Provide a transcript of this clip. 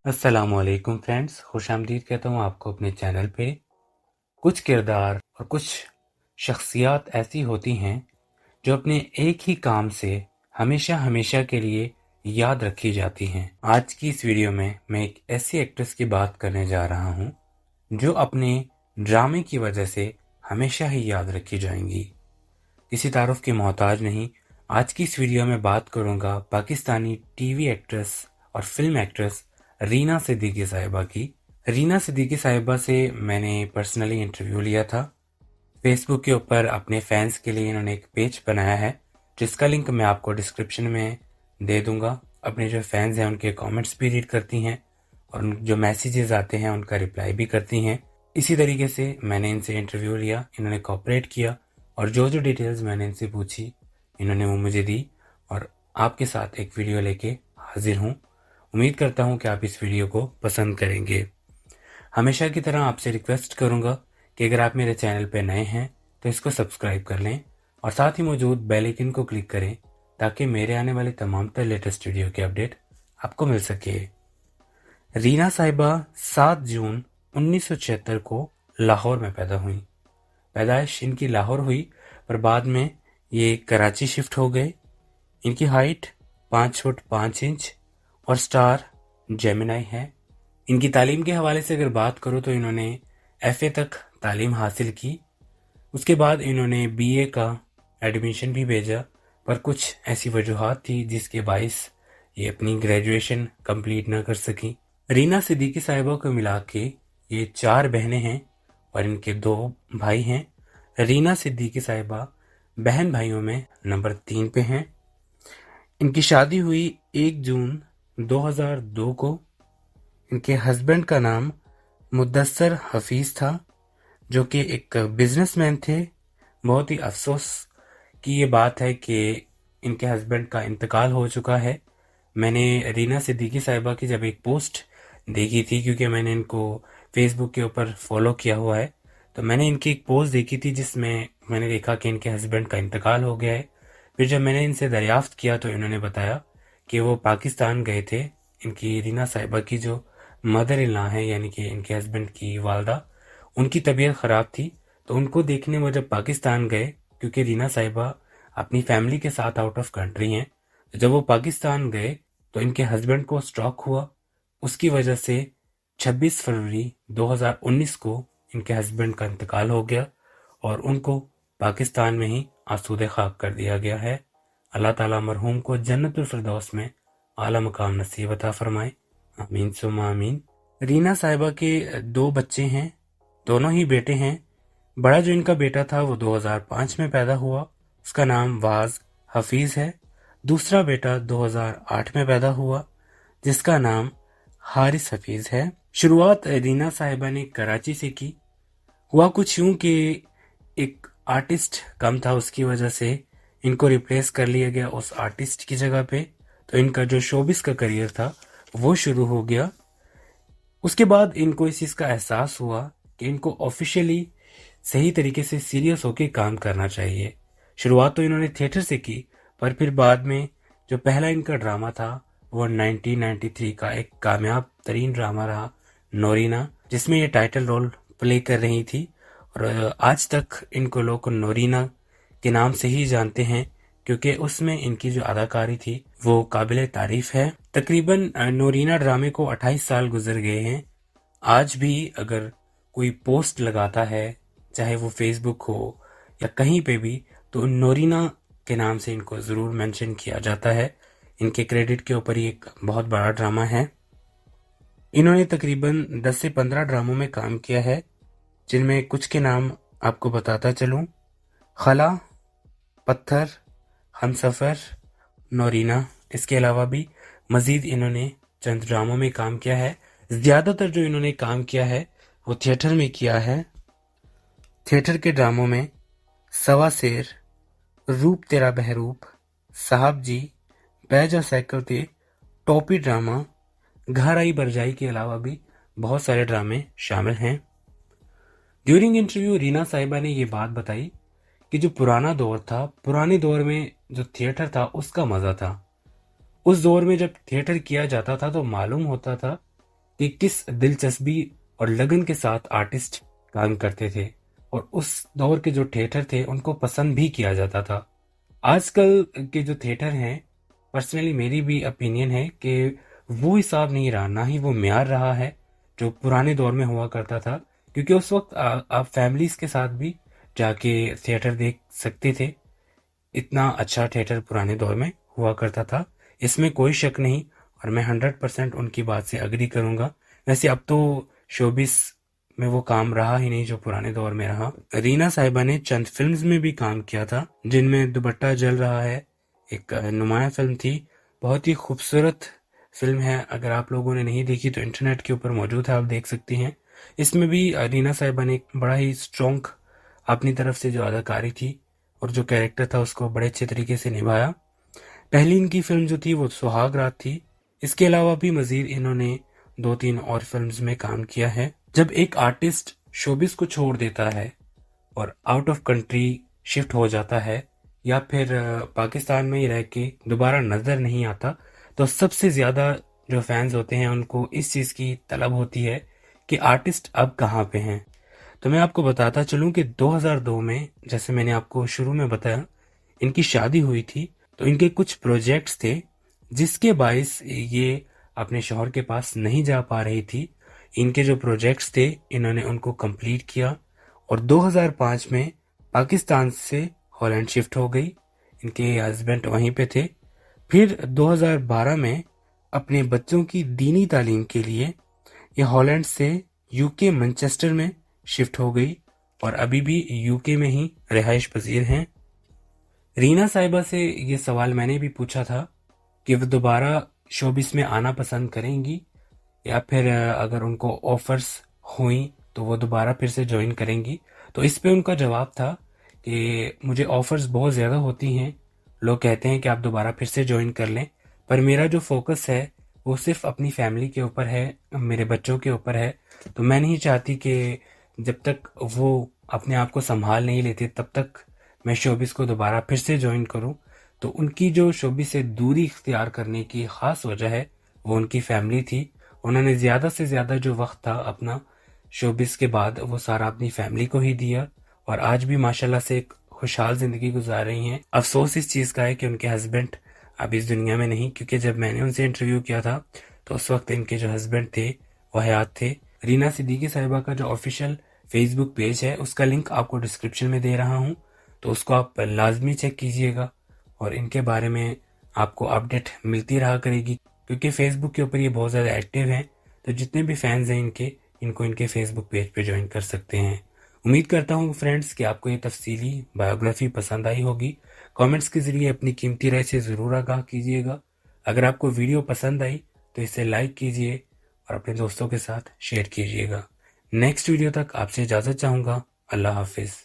अस्सलामुअलैकुम फ्रेंड्स, खुश आमदीद कहता हूँ आपको अपने चैनल पे। कुछ किरदार और कुछ शख्सियात ऐसी होती हैं जो अपने एक ही काम से हमेशा हमेशा के लिए याद रखी जाती हैं। आज की इस वीडियो में मैं एक ऐसी एक्ट्रेस की बात करने जा रहा हूँ जो अपने ड्रामे की वजह से हमेशा ही याद रखी जाएंगी। किसी तारुफ की मोहताज नहीं। आज की इस वीडियो में बात करूँगा पाकिस्तानी टीवी एक्ट्रेस और फिल्म एक्ट्रेस रीना सिद्दीकी साहिबा की। रीना सिद्दीकी साहिबा से मैंने पर्सनली इंटरव्यू लिया था। फेसबुक के ऊपर अपने फैंस के लिए इन्होंने एक पेज बनाया है जिसका लिंक मैं आपको डिस्क्रिप्शन में दे दूंगा। अपने जो फैंस हैं उनके कमेंट्स भी रीड करती हैं और जो मैसेजेस आते हैं उनका रिप्लाई भी करती हैं। इसी तरीके से मैंने इनसे इंटरव्यू लिया, इन्होंने कोऑपरेट किया और जो जो डिटेल्स मैंने इनसे पूछी इन्होंने वो मुझे दी और आपके साथ एक वीडियो लेके हाजिर हूँ। उम्मीद करता हूँ कि आप इस वीडियो को पसंद करेंगे। हमेशा की तरह आपसे रिक्वेस्ट करूँगा कि अगर आप मेरे चैनल पर नए हैं तो इसको सब्सक्राइब कर लें और साथ ही मौजूद बेल आइकन को क्लिक करें ताकि मेरे आने वाले तमाम तर लेटेस्ट वीडियो के अपडेट आपको मिल सके। रीना साहिबा 7 जून 1976 को लाहौर में पैदा हुई। पैदाइश इनकी लाहौर हुई पर बाद में ये कराची शिफ्ट हो गए। इनकी हाइट 5 फुट 5 इंच और स्टार जेमिनाई है। इनकी तालीम के हवाले से अगर बात करूँ तो इन्होंने एफए तक तालीम हासिल की। उसके बाद इन्होंने बीए का एडमिशन भी भेजा पर कुछ ऐसी वजूहात थी जिसके बाइस ये अपनी ग्रेजुएशन कंप्लीट ना कर सकी। रीना सिद्दीकी साहिबा को मिला के ये 4 बहनें हैं और इनके 2 भाई हैं। रीना सिद्दीकी साहिबा बहन भाइयों में नंबर 3 पे हैं। इनकी शादी हुई 1 जून 2002 को। इनके हस्बैंड का नाम मुद्दस्सर हफीज था जो कि एक बिजनेसमैन थे। बहुत ही अफसोस की ये बात है कि इनके हस्बैंड का इंतकाल हो चुका है। मैंने रीना सिद्दीकी साहिबा की जब एक पोस्ट देखी थी, क्योंकि मैंने इनको फेसबुक के ऊपर फॉलो किया हुआ है, तो मैंने इनकी एक पोस्ट देखी थी जिसमें मैंने देखा कि इनके हस्बैंड का इंतकाल हो गया है। फिर जब मैंने इनसे दरियाफ्त किया तो इन्होंने बताया कि वो पाकिस्तान गए थे। इनकी रीना साहिबा की जो मदर इन लॉ है यानी कि इनके हस्बैंड की वालदा, उनकी तबीयत ख़राब थी तो उनको देखने वो जब पाकिस्तान गए, क्योंकि रीना साहिबा अपनी फैमिली के साथ आउट ऑफ कंट्री हैं, तो जब वो पाकिस्तान गए तो इनके हस्बैंड को स्ट्रोक हुआ। उसकी वजह से 26 फरवरी 2019 को इनके हस्बैंड का इंतकाल हो गया और उनको पाकिस्तान में ही आसूदे खाक कर दिया गया है। अल्लाह ताला मरहूम को जन्नतुल फिरदौस में आला मकाम नसीब अता फरमाए, आमीन सुम्मा आमीन। रीना साहिबा के 2 बच्चे हैं, दोनों ही बेटे हैं। बड़ा जो इनका बेटा था वो 2005 में पैदा हुआ, उसका नाम वाज हफीज है। दूसरा बेटा 2008 में पैदा हुआ जिसका नाम हारिस हफीज है। शुरुआत रीना साहिबा ने कराची से की। हुआ कुछ यूं कि एक आर्टिस्ट कम था, उसकी वजह से इनको रिप्लेस कर लिया गया उस आर्टिस्ट की जगह पे, तो इनका जो शोबिस का करियर था वो शुरू हो गया। उसके बाद इनको इस चीज़ का एहसास हुआ कि इनको ऑफिशियली सही तरीके से सीरियस होकर काम करना चाहिए। शुरुआत तो इन्होंने थिएटर से की पर फिर बाद में जो पहला इनका ड्रामा था वो 1993 का एक कामयाब तरीन ड्रामा रहा, नोरीना, जिसमें ये टाइटल रोल प्ले कर रही थी और आज तक इनको लोग नोरीना के नाम से ही जानते हैं क्योंकि उसमें इनकी जो अदाकारी थी वो काबिल तारीफ है। तकरीबन नोरीना ड्रामे को 28 साल गुजर गए हैं। आज भी अगर कोई पोस्ट लगाता है, चाहे वो फेसबुक हो या कहीं पे भी, तो नोरीना के नाम से इनको ज़रूर मेंशन किया जाता है। इनके क्रेडिट के ऊपर ही एक बहुत बड़ा ड्रामा है। इन्होंने तकरीबन 10 से 15 ड्रामों में काम किया है, जिनमें कुछ के नाम आपको बताता चलूं: खला, पत्थर, हमसफर, नोरीना। इसके अलावा भी मज़ीद इन्होंने चंद ड्रामों में काम किया है। ज़्यादातर जो इन्होंने काम किया है वो थिएटर में किया है। थिएटर के ड्रामों में सवा शेर, रूप तेरा बहरूप, साहब जी, बैजा सैकड़ते, टोपी ड्रामा, घर आई बरजाई के अलावा भी बहुत सारे ड्रामे शामिल हैं। ड्यूरिंग इंटरव्यू रीना साहिबा ने ये बात बताई कि जो पुराना दौर था, पुराने दौर में जो थिएटर था उसका मज़ा था। उस दौर में जब थिएटर किया जाता था तो मालूम होता था کہ کس دلچسپی اور لگن کے ساتھ آرٹسٹ کام کرتے تھے، اور اس دور کے جو تھیٹر تھے ان کو پسند بھی کیا جاتا تھا۔ آج کل کے جو تھیٹر ہیں، پرسنلی میری بھی اپینین ہے کہ وہ حساب نہیں رہا، نہ ہی وہ معیار رہا ہے جو پرانے دور میں ہوا کرتا تھا، کیونکہ اس وقت آپ فیملیز کے ساتھ بھی جا کے تھیٹر دیکھ سکتے تھے۔ اتنا اچھا تھیٹر پرانے دور میں ہوا کرتا تھا، اس میں کوئی شک نہیں، اور میں 100% ان کی بات سے اگری کروں گا۔ ویسے اب تو شوبس میں وہ کام رہا ہی نہیں جو پرانے دور میں رہا۔ رینا صاحبہ نے چند فلمز میں بھی کام کیا تھا، جن میں دوپٹہ جل رہا ہے ایک نمایاں فلم تھی، بہت ہی خوبصورت فلم ہے، اگر آپ لوگوں نے نہیں دیکھی تو انٹرنیٹ کے اوپر موجود ہے، آپ دیکھ سکتی ہیں۔ اس میں بھی رینا صاحبہ نے ایک بڑا ہی اسٹرانگ اپنی طرف سے جو اداکاری تھی اور جو کیریکٹر تھا اس کو بڑے اچھے طریقے سے نبھایا۔ پہلی ان کی فلم جو تھی وہ سہاگ رات تھی، اس کے علاوہ بھی مزید انہوں نے 2-3 اور فلمز میں کام کیا ہے۔ جب ایک آرٹسٹ شوبز کو چھوڑ دیتا ہے اور آؤٹ آف کنٹری شفٹ ہو جاتا ہے، یا پھر پاکستان میں ہی رہ کے دوبارہ نظر نہیں آتا، تو سب سے زیادہ جو فینز ہوتے ہیں ان کو اس چیز کی طلب ہوتی ہے کہ آرٹسٹ اب کہاں پہ ہیں۔ تو میں آپ کو بتاتا چلوں کہ 2002 میں، جیسے میں نے آپ کو شروع میں بتایا، ان کی شادی ہوئی تھی، تو ان کے کچھ پروجیکٹس تھے جس کے باعث یہ اپنے شوہر کے پاس نہیں جا پا رہی تھی۔ ان کے جو پروجیکٹس تھے انہوں نے ان کو کمپلیٹ کیا، اور 2005 میں پاکستان سے ہالینڈ شفٹ ہو گئی، ان کے ہسبینڈ وہیں پہ تھے۔ پھر 2012 میں اپنے بچوں کی دینی تعلیم کے لیے یہ ہالینڈ سے یو کے مانچسٹر میں شفٹ ہو گئی، اور ابھی بھی یو کے میں ہی رہائش پذیر ہیں۔ رینا صاحبہ سے یہ سوال میں نے بھی پوچھا تھا کہ وہ دوبارہ شوبس میں آنا پسند کریں گی، یا پھر اگر ان کو آفرز ہوئیں تو وہ دوبارہ پھر سے جوائن کریں گی۔ تو اس پہ ان کا جواب تھا کہ مجھے آفرز بہت زیادہ ہوتی ہیں، لوگ کہتے ہیں کہ آپ دوبارہ پھر سے جوائن کر لیں، پر میرا جو فوکس ہے وہ صرف اپنی فیملی کے اوپر ہے، میرے بچوں کے اوپر ہے۔ تو میں نہیں چاہتی کہ جب تک وہ اپنے آپ کو سنبھال نہیں لیتے تب تک میں شوبس کو دوبارہ پھر سے جوائن کروں۔ تو ان کی جو شوبس سے دوری اختیار کرنے کی خاص وجہ ہے وہ ان کی فیملی تھی۔ انہوں نے زیادہ سے زیادہ جو وقت تھا اپنا شوبس کے بعد وہ سارا اپنی فیملی کو ہی دیا، اور آج بھی ماشاءاللہ سے ایک خوشحال زندگی گزار رہی ہیں۔ افسوس اس چیز کا ہے کہ ان کے ہسبینڈ اب اس دنیا میں نہیں، کیونکہ جب میں نے ان سے انٹرویو کیا تھا تو اس وقت ان کے جو ہسبینڈ تھے وہ حیات تھے۔ رینا صدیقی صاحبہ کا جو آفیشیل فیس بک پیج ہے اس کا لنک آپ کو ڈسکرپشن میں دے رہا ہوں، تو اس کو آپ لازمی چیک کیجئے گا، اور ان کے بارے میں آپ کو اپڈیٹ ملتی رہا کرے گی، کیونکہ فیس بک کے اوپر یہ بہت زیادہ ایکٹیو ہیں۔ تو جتنے بھی فینز ہیں ان کو ان کے فیس بک پیج پہ جوائن کر سکتے ہیں۔ امید کرتا ہوں فرینڈز کہ آپ کو یہ تفصیلی بایوگرافی پسند آئی ہوگی۔ کامنٹس کے ذریعے اپنی قیمتی رائے سے ضرور آگاہ کیجیے گا۔ اگر آپ کو ویڈیو پسند آئی تو اسے لائک کیجیے اور اپنے دوستوں کے ساتھ شیئر کیجیے گا۔ نیکسٹ ویڈیو تک آپ سے اجازت چاہوں گا۔ اللہ حافظ۔